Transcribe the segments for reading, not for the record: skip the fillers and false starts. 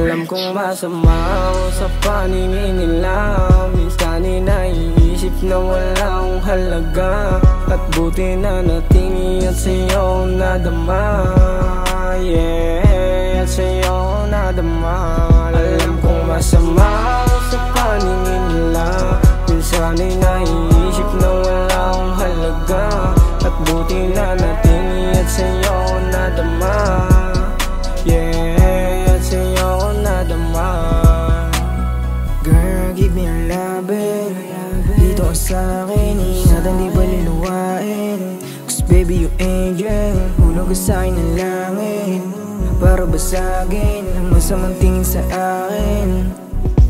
Alam kong masama ako sa paningin nila. Minsan ay naiisip na wala akong halaga, at buti na natingin at sa'yo nadama. Yeah, at sa'yo nadama. Alam kong masama ako sa paningin nila. Minsan ay naiisip na wala akong halaga, at buti na natingin at sa'yo nadama. Yeah, at sa'yo nadama. Girl, give me a lovin'. Dito ka sa'kin, ingatan di ba liluwain? Cause baby you angel, hulog ka sa'kin ng langit para basagin ang masamang tingin sa akin.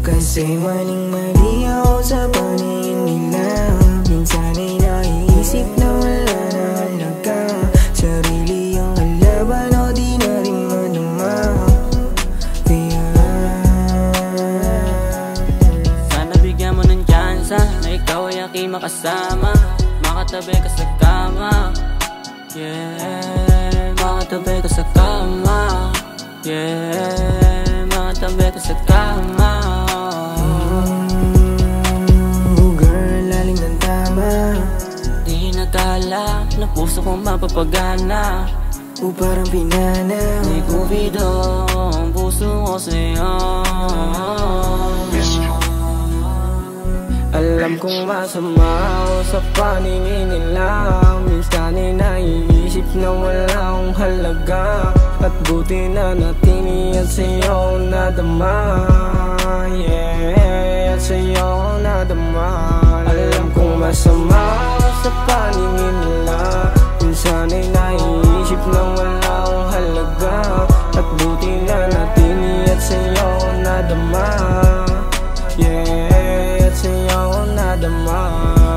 Kasi maling-mali ako sa paningin nila. Minsan ay naiisip na wala na halaga, sarili ang kalaban o di na rin madama. Kaya sana bigyan mo ng tsansa na ikaw ay aking makasama, makatabi ka sa kama. Yeah, makatabi ka sa kama. Yeah, makatabi ka sa kama. Girl, lalim ng tama. Di nakala na puso kong mapapagana, O parang pinana. di kupido ang puso ko sa'yo. Alam kong masama ako sa paningin nila. Minsan ay naiisip na wala akong halaga, at buti na natingin at sa'yo nadama. Yeah, at sa'yo nadama. Alam kong masama ako sa paningin nila. Minsan ay naiisip na wala akong halaga, at buti na natingin at sa'yo nadama. Yeah, at sa'yo nadama.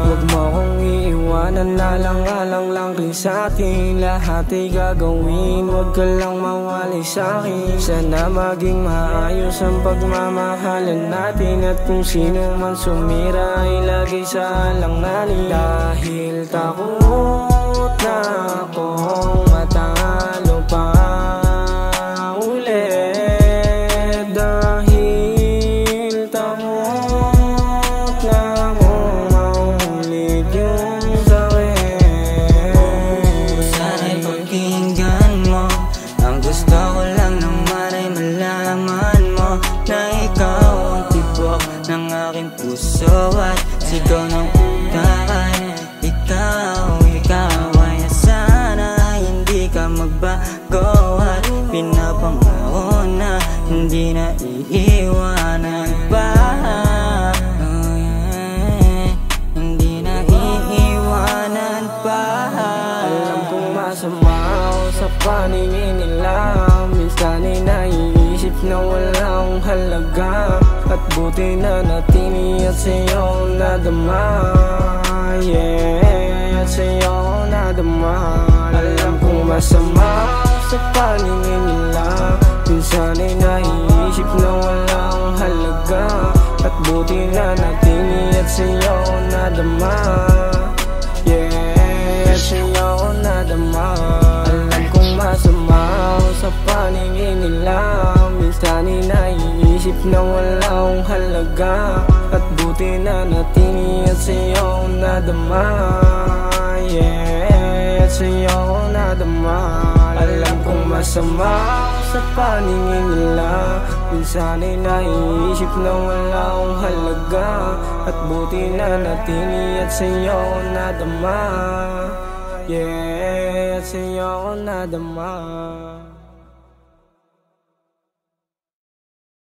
Huwag mo akong iiwanan, nalang-alang lang rin sa'tin. Lahat ay gagawin, huwag ka lang mawalay sa'kin. Sana maging maayos ang pagmamahalan natin, at kung sino man sumira ay lagi sa alanganin. Dahil takot na akong matalo pa ulit. Dahil takot na akong maulit yung sakit. Sana'y pakinggan mo. Ang gusto ko lang naman ay malaman mo na ikaw ang tibok ng aking puso at sigaw ng utakan. Ikaw ay sana hindi ka magbago, at pinapangako na hindi na iiwanan pa. Oh yeah, hindi na iiwanan pa. Alam kong masama ako sa paningin nila. Minsan ay naiisip na wala akong halaga, at buti na natingin at sa'yo nadama. Yeah, at sa'yo nadama. Alam kong masama ako sa paningin nila. Minsan ay naiisip na wala akong halaga, at buti na natingin at sa'yo nadama. Yeah, at sa'yo nadama. Alam kong masama ako sa paningin nila. Minsan ay naiisip na wala akong halaga, at buti na natingin at sa'yo nadama. Yeah, at sa'yo nadama. Alam kong masama ako sa paningin nila. Minsan ay naiisip na wala akong halaga, at buti na natingin at sa'yo nadama. Yeah, at sa'yo nadama.